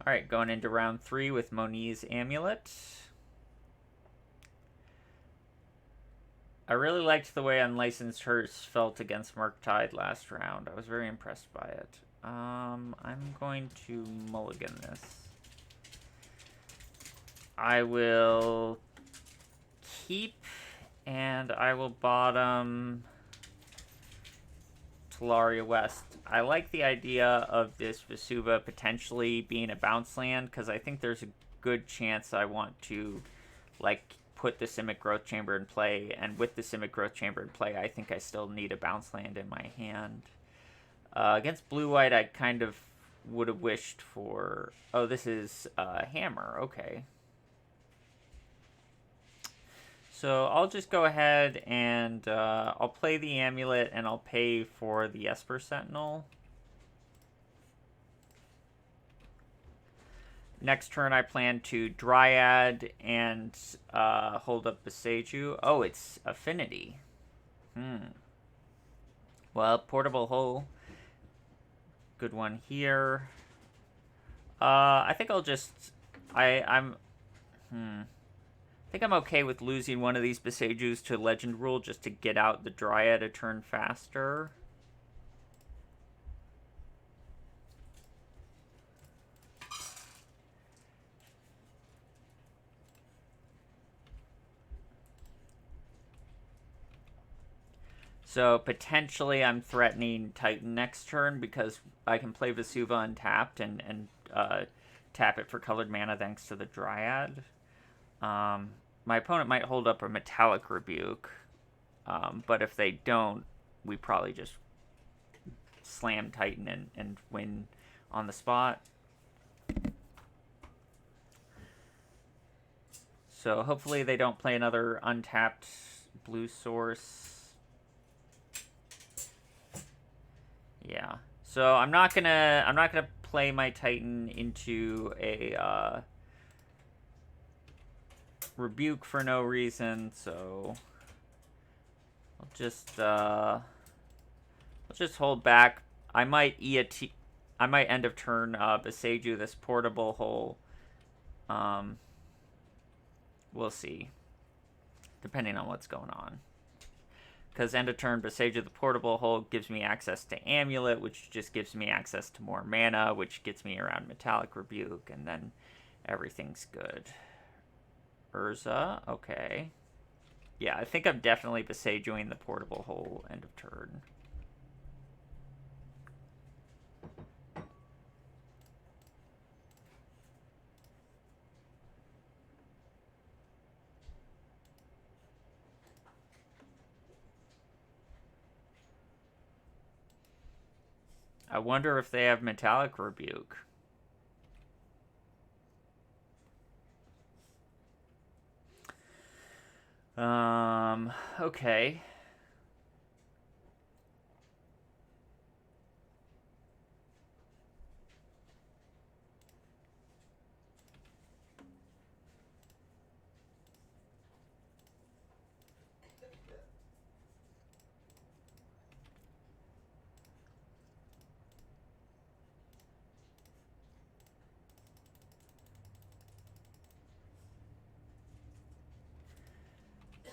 Alright, going into round 3 with Moniz Amulet. I really liked the way Unlicensed Hearse felt against Murktide last round. I was very impressed by it. I'm going to mulligan this. I will keep, and I will bottom Talaria West. I like the idea of this Vesuva potentially being a bounce land, because I think there's a good chance I want to, like, put the Simic Growth Chamber in play, and with the Simic Growth Chamber in play, I think I still need a bounce land in my hand. Against blue-white, I kind of would have wished for... Oh, this is Hammer. Okay. So I'll just go ahead and I'll play the Amulet, and I'll pay for the Esper Sentinel. Next turn, I plan to Dryad and hold up Beseju. Oh, it's Affinity. Well, Portable Hole. Good one here. I think I'll just... I think I'm okay with losing one of these Besejus to Legend Rule just to get out the Dryad a turn faster. So potentially I'm threatening Titan next turn because I can play Vesuva untapped and tap it for colored mana thanks to the Dryad. My opponent might hold up a Metallic Rebuke, but if they don't, we probably just slam Titan and win on the spot. So hopefully they don't play another untapped blue source. Yeah. So I'm not gonna play my Titan into a rebuke for no reason. So I'll just hold back. I might end of turn Beseju this Portable Hole. We'll see, depending on what's going on. Because end of turn, Beseju the Portable Hole gives me access to Amulet, which just gives me access to more mana, which gets me around Metallic Rebuke, and then everything's good. Urza, okay. Yeah, I think I'm definitely Besejuing the Portable Hole end of turn. I wonder if they have Metallic Rebuke. Okay.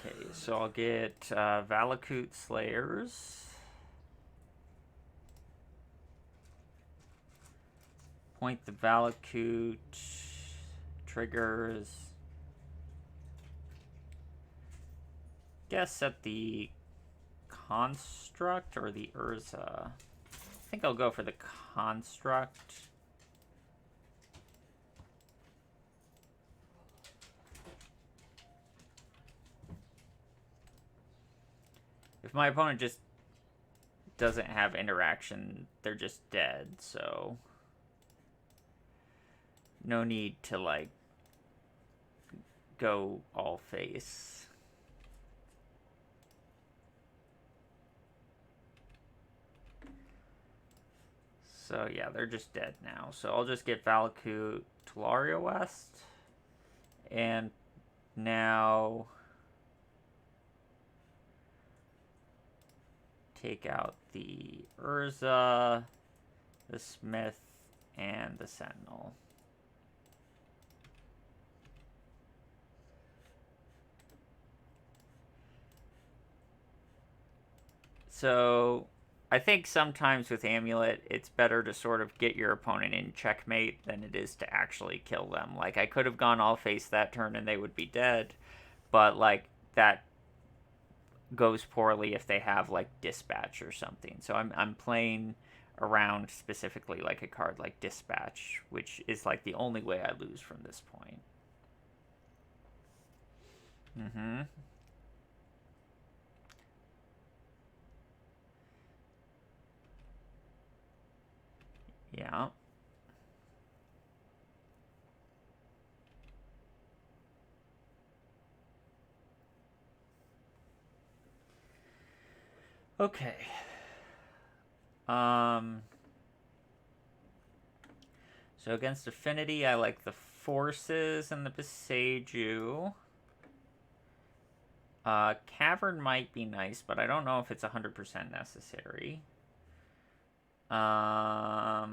Okay, so I'll get Valakut Slayers. Point the Valakut. Triggers. Guess at the Construct or the Urza. I think I'll go for the Construct. If my opponent just doesn't have interaction, they're just dead, so no need to, like, go all face. So yeah, they're just dead now. So I'll just get Valakut, Talaria West, and now take out the Urza, the Smith, and the Sentinel. So I think sometimes with Amulet, it's better to sort of get your opponent in checkmate than it is to actually kill them. Like, I could have gone all face that turn and they would be dead, but, like, that goes poorly if they have, like, Dispatch or something. So I'm playing around specifically, like, a card like Dispatch, which is, like, the only way I lose from this point. Mm-hmm. Yeah. Okay. So against Affinity, I like the Forces and the Beseiju. Cavern might be nice, but I don't know if it's 100% necessary. I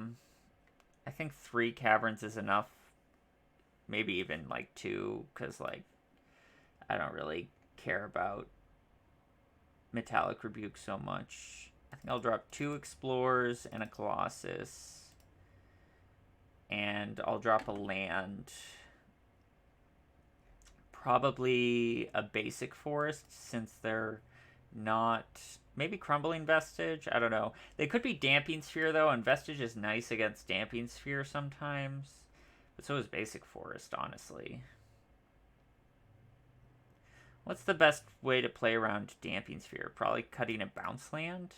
think 3 Caverns is enough. Maybe even, like, 2, because, like, I don't really care about Metallic Rebuke so much. I think I'll drop 2 Explorers and a Colossus. And I'll drop a land. Probably a basic forest, since they're not... Maybe Crumbling Vestige? I don't know. They could be Damping Sphere, though, and Vestige is nice against Damping Sphere sometimes. But so is Basic Forest, honestly. What's the best way to play around Damping Sphere? Probably cutting a bounce land?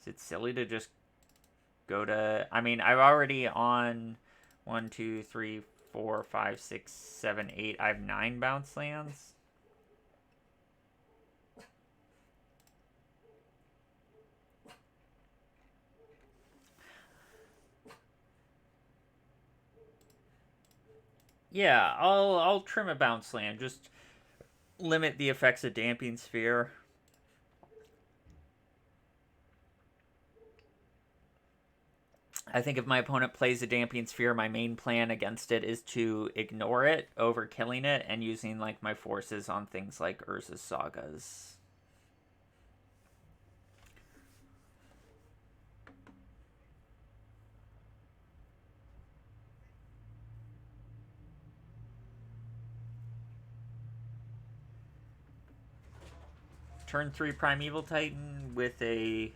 Is it silly to just go to... I mean, I've already on 1, 2, 3, 4, 5, 6, 7, 8. I have 9 bounce lands. Yeah, I'll trim a bounce land. Just limit the effects of Damping Sphere. I think if my opponent plays a Damping Sphere, my main plan against it is to ignore it, over killing it, and using, like, my forces on things like Urza's Sagas. Turn 3 Primeval Titan with a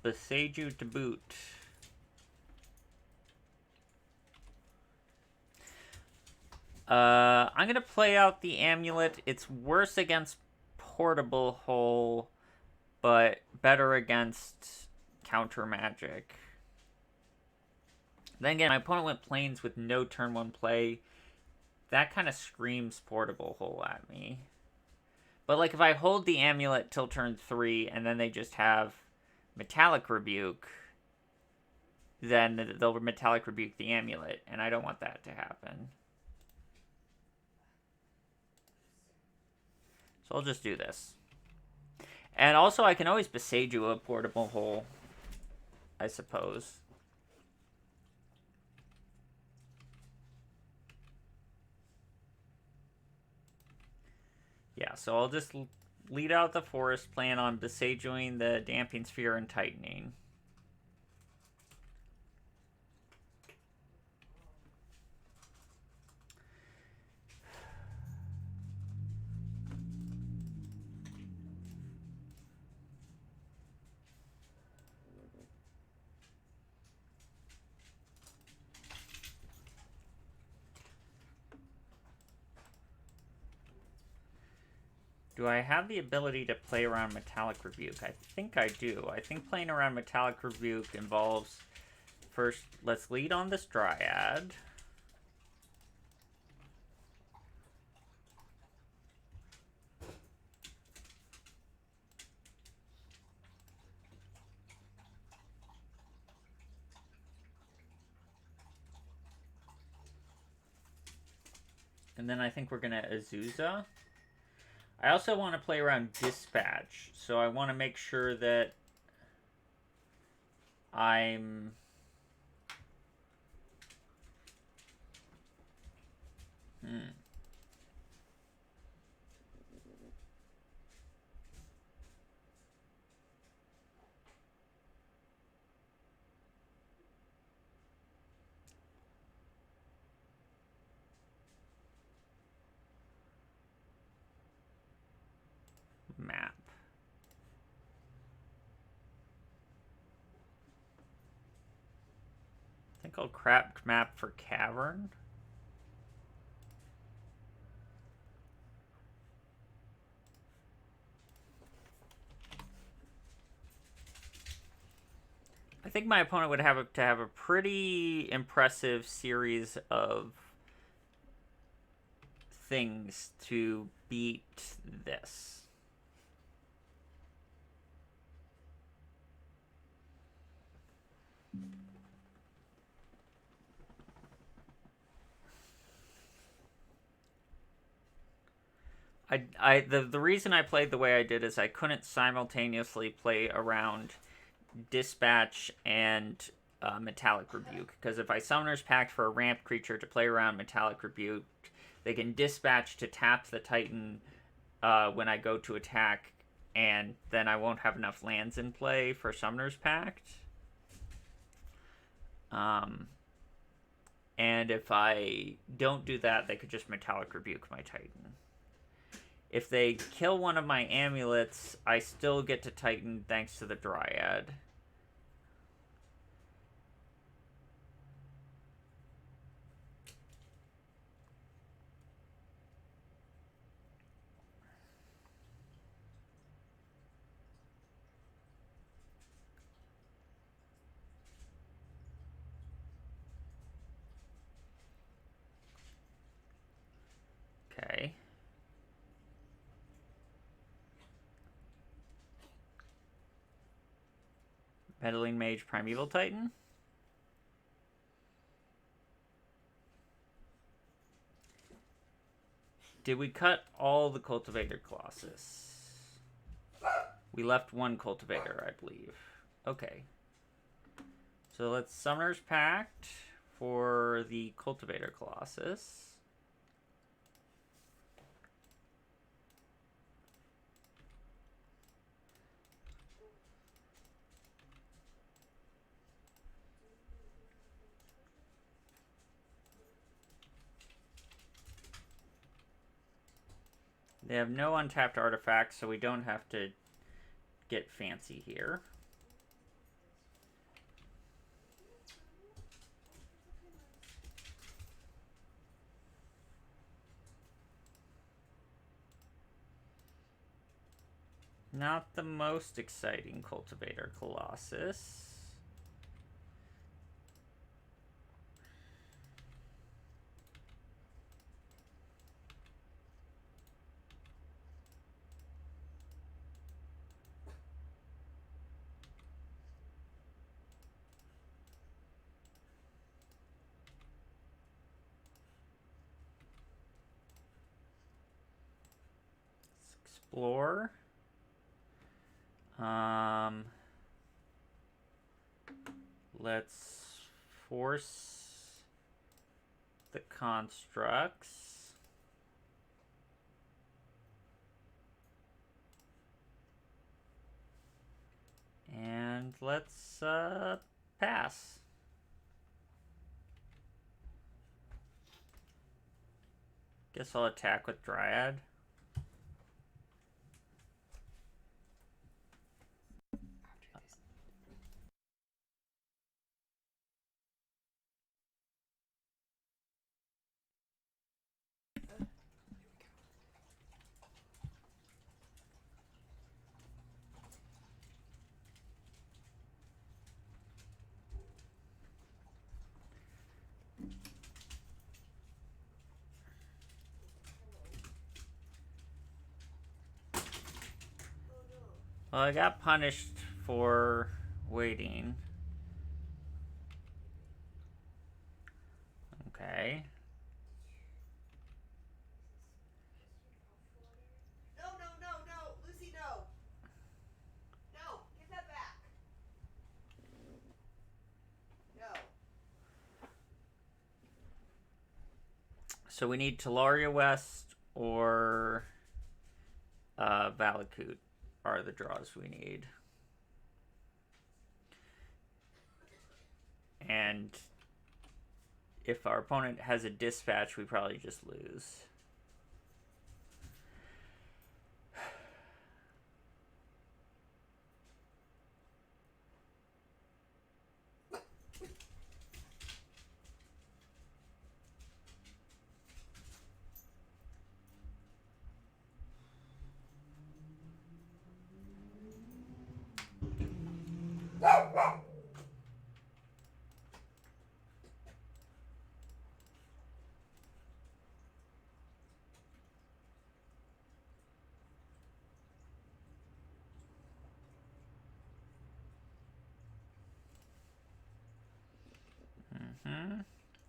Beseiju to boot. I'm gonna play out the Amulet. It's worse against Portable Hole, but better against Counter Magic. Then again, my opponent went Plains with no turn 1 play. That kind of screams Portable Hole at me. But, like, if I hold the Amulet till turn 3 and then they just have Metallic Rebuke, then they'll Metallic Rebuke the Amulet, and I don't want that to happen. So I'll just do this. And also, I can always Beseiju a Portable Hole, I suppose. Yeah, so I'll just lead out the forest, plan on Besieguing the Damping Sphere and Tightening. Do I have the ability to play around Metallic Rebuke? I think I do. I think playing around Metallic Rebuke involves... First, let's lead on this Dryad. And then I think we're going to Azusa. I also want to play around Dispatch, so I want to make sure that I'm... think I'll crap map for Cavern. I think my opponent would have to have a pretty impressive series of things to beat this. The reason I played the way I did is I couldn't simultaneously play around Dispatch and Metallic Rebuke, because if I Summoner's Pact for a ramped creature to play around Metallic Rebuke, they can Dispatch to tap the Titan when I go to attack, and then I won't have enough lands in play for Summoner's Pact. And if I don't do that, they could just Metallic Rebuke my Titan. If they kill one of my amulets, I still get to Titan thanks to the Dryad. Okay. Meddling Mage, Primeval Titan. Did we cut all the Cultivator Colossus? We left one Cultivator, I believe. Okay. So let's Summoner's Pact for the Cultivator Colossus. They have no untapped artifacts, so we don't have to get fancy here. Not the most exciting Cultivator Colossus. Explore. Let's force the constructs. And let's pass. Guess I'll attack with Dryad. Well, I got punished for waiting. Okay. No, Lucy, no. No, give that back. No. So we need Talaria West or Valakut are the draws we need. And if our opponent has a Dispatch, we probably just lose.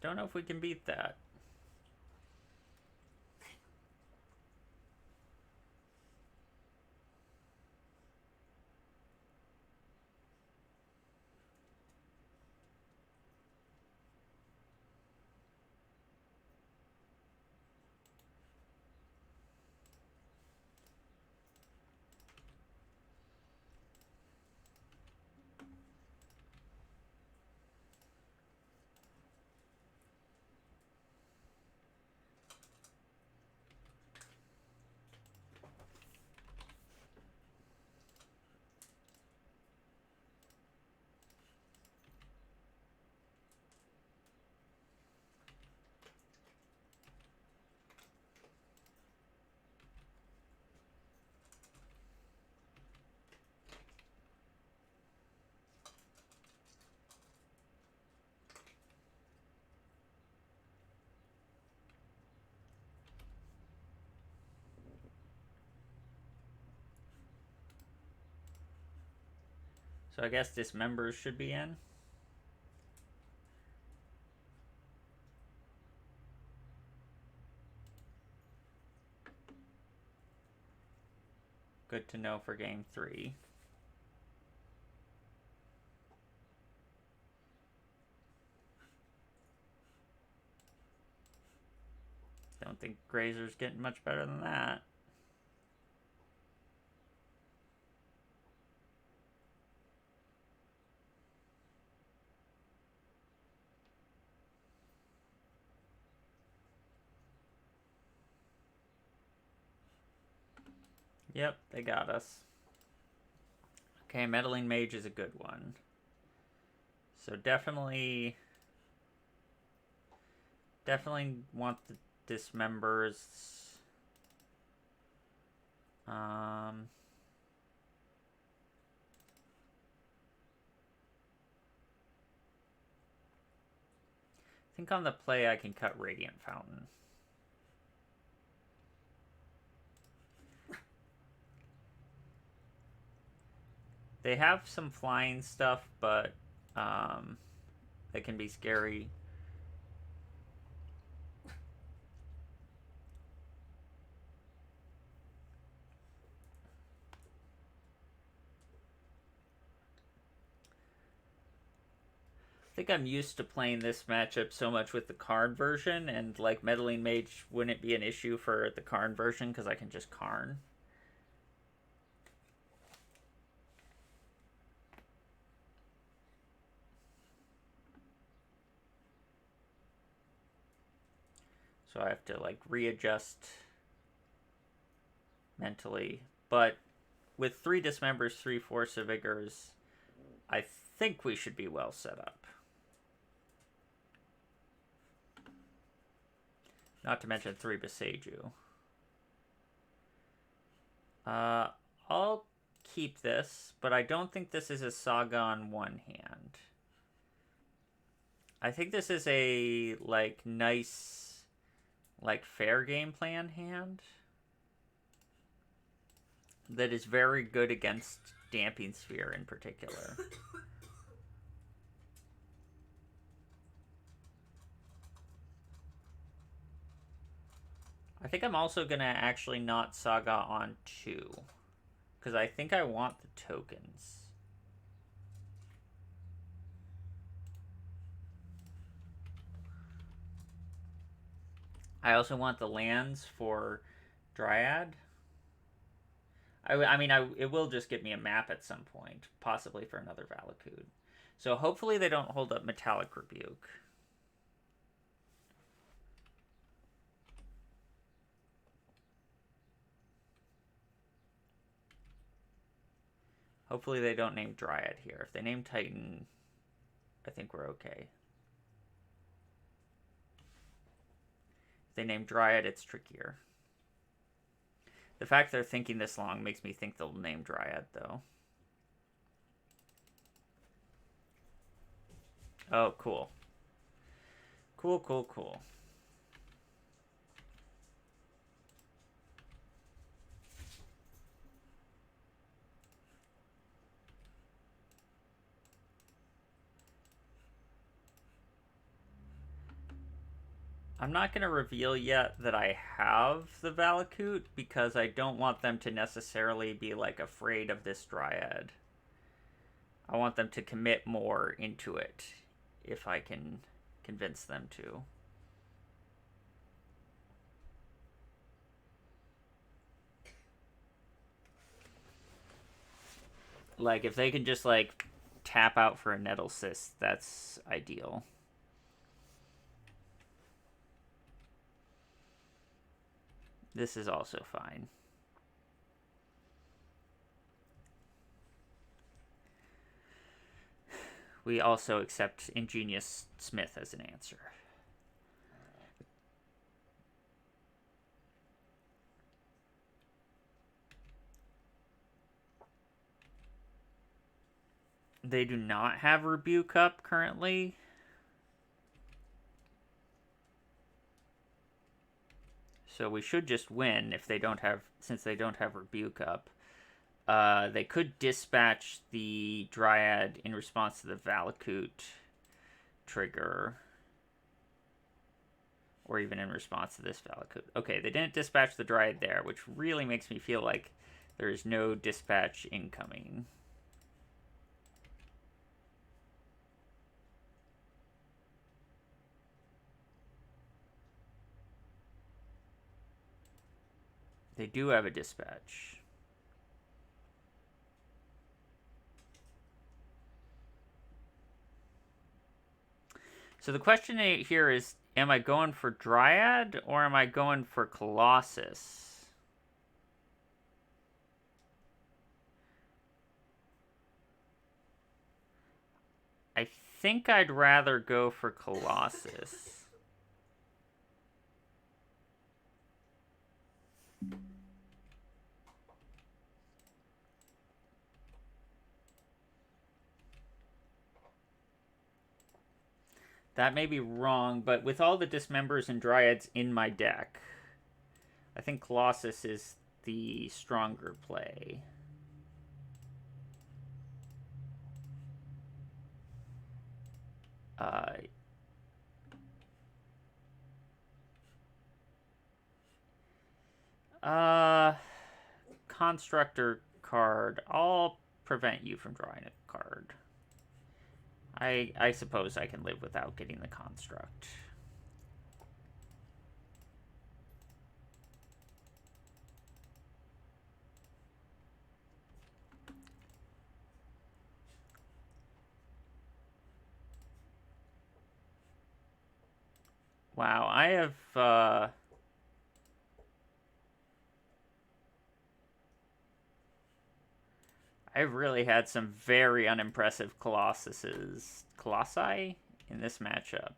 Don't know if we can beat that. So I guess dismembers should be in. Good to know for game 3. Don't think Grazer's getting much better than that. Yep, they got us. Okay, Meddling Mage is a good one. So definitely want the dismembers. I think on the play I can cut Radiant Fountain. They have some flying stuff, but they can be scary. I think I'm used to playing this matchup so much with the Karn version, and like Meddling Mage wouldn't be an issue for the Karn version because I can just Karn. So I have to like readjust mentally. But with 3 dismembers, 3 Force of Vigors, I think we should be well set up. Not to mention 3 Beseiju. I'll keep this, but I don't think this is a Saga on one hand. I think this is a like nice, like fair game plan hand that is very good against Damping Sphere in particular. I think I'm also going to actually not Saga on 2. Because I think I want the tokens. I also want the lands for Dryad. I mean, it will just give me a map at some point. Possibly for another Valakut. So hopefully they don't hold up Metallic Rebuke. Hopefully they don't name Dryad here. If they name Titan, I think we're okay. If they name Dryad, it's trickier. The fact they're thinking this long makes me think they'll name Dryad, though. Oh, cool. Cool, cool, cool. I'm not going to reveal yet that I have the Valakut because I don't want them to necessarily be like afraid of this Dryad. I want them to commit more into it if I can convince them to. Like, if they can just, like, tap out for a Nettle Cyst, that's ideal. This is also fine. We also accept Ingenious Smith as an answer. They do not have Rebuke up currently. So we should just win if they don't have, since they don't have Rebuke up. They could dispatch the Dryad in response to the Valakut trigger. Or even in response to this Valakut. Okay, they didn't dispatch the Dryad there, which really makes me feel like there is no dispatch incoming. They do have a dispatch. So the question here is, am I going for Dryad or am I going for Colossus? I think I'd rather go for Colossus. That may be wrong, but with all the Dismembers and Dryads in my deck, I think Colossus is the stronger play. Constructor card. I'll prevent you from drawing a card. I suppose I can live without getting the construct. Wow, I've really had some very unimpressive Colossi in this matchup.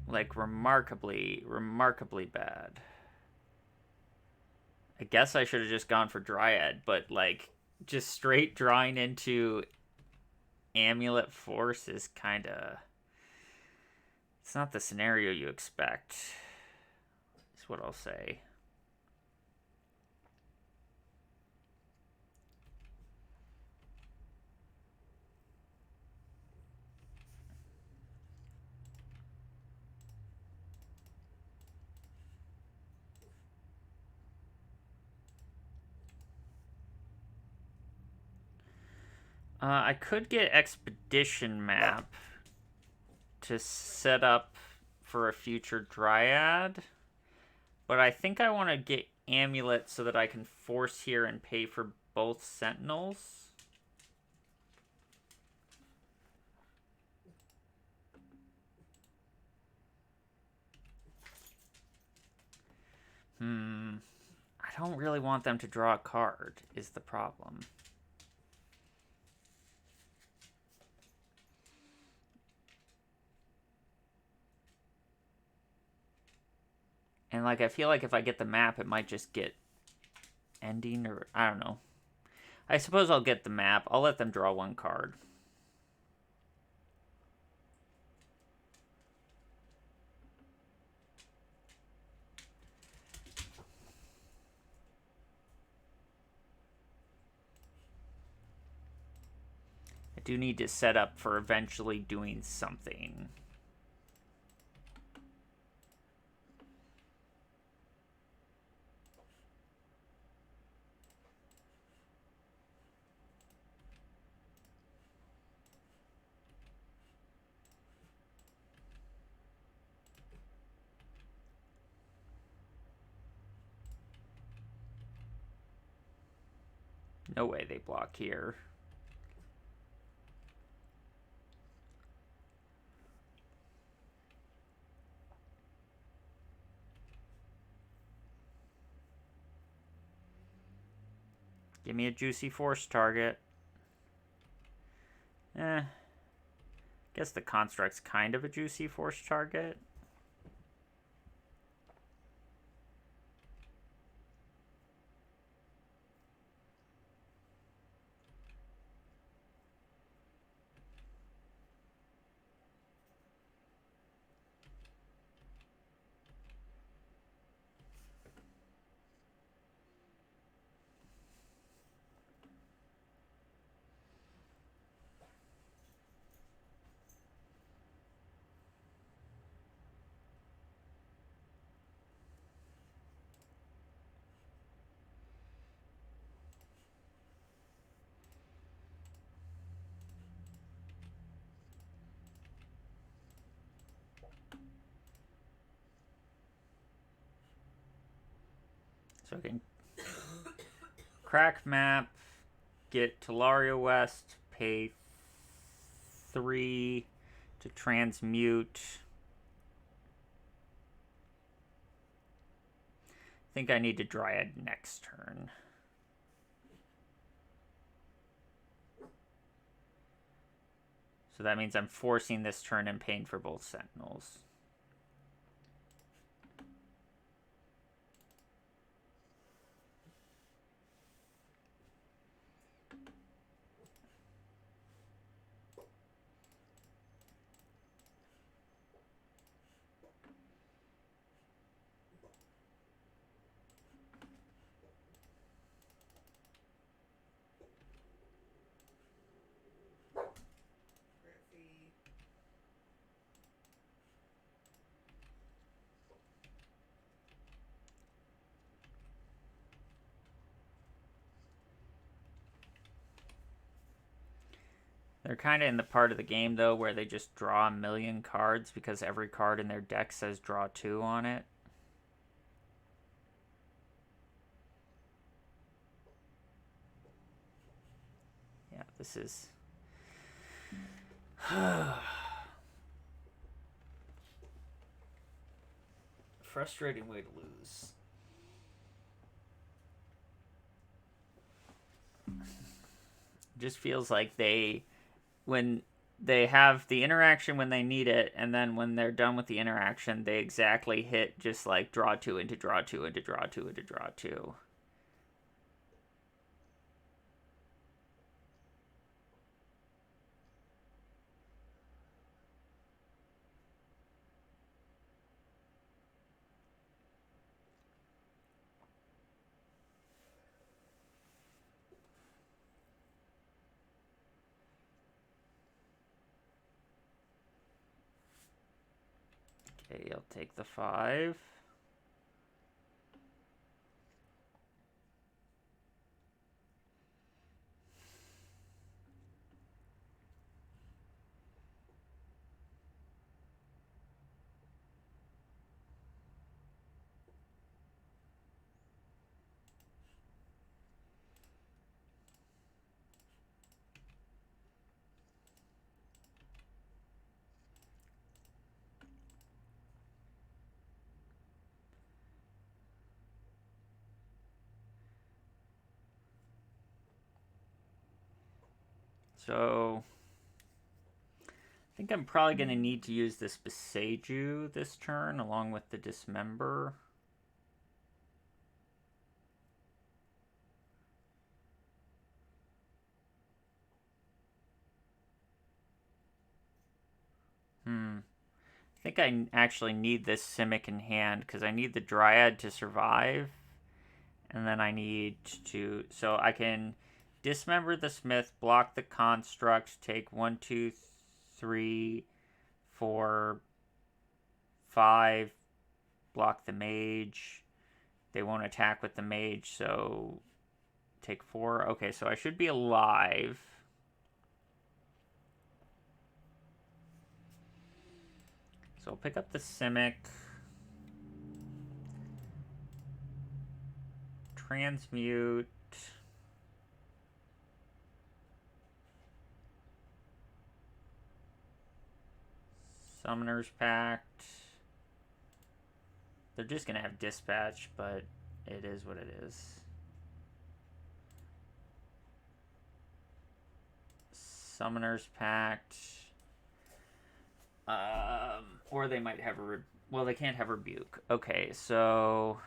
Like, remarkably bad. I guess I should have just gone for Dryad, but, like, just straight drawing into Amulet Force is kind of... It's not the scenario you expect, is what I'll say. I could get Expedition Map to set up for a future Dryad, but I think I want to get Amulet so that I can force here and pay for both Sentinels. I don't really want them to draw a card, is the problem. And, like, I feel like if I get the map, it might just get ending, or I don't know. I suppose I'll get the map. I'll let them draw one card. I do need to set up for eventually doing something. No way they block here. Give me a juicy force target. Guess the construct's kind of a juicy force target. So I can crack map, get Talaria West, pay 3 to transmute. I think I need to Dryad next turn. So that means I'm forcing this turn and paying for both Sentinels. They're kind of in the part of the game, though, where they just draw a million cards because every card in their deck says draw 2 on it. Yeah, this is... frustrating way to lose. Just feels like when they have the interaction when they need it, and then when they're done with the interaction, they exactly hit just like draw 2 into draw 2 into draw 2 into draw 2. Okay, I'll take the 5. So I think I'm probably going to need to use this Beseiju this turn along with the Dismember. I think I actually need this Simic in hand because I need the Dryad to survive. And then I need to... So I can dismember the Smith, block the Construct, take 1, 2, 3, 4, 5, block the Mage. They won't attack with the Mage, so take 4. Okay, so I should be alive. So I'll pick up the Simic. Transmute. Summoner's Pact. They're just going to have Dispatch, but it is what it is. Summoner's Pact. Or they might have a... Well, they can't have Rebuke. Okay, so...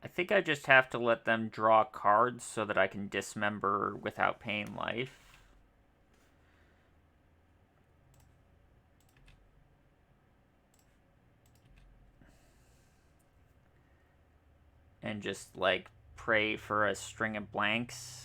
I think I just have to let them draw cards so that I can dismember without paying life. And just, like, pray for a string of blanks.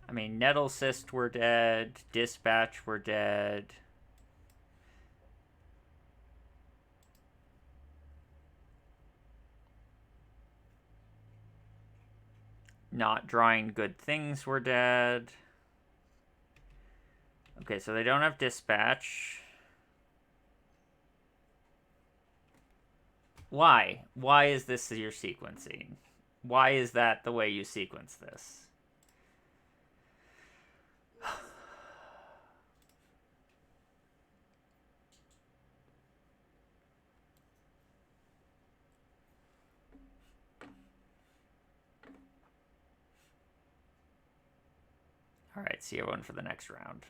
I mean, Nettle Cyst were dead. Dispatch were dead. Not drawing good things were dead. Okay, so they don't have Dispatch. Why? Why is this your sequencing? Why is that the way you sequence this? All right, see everyone for the next round.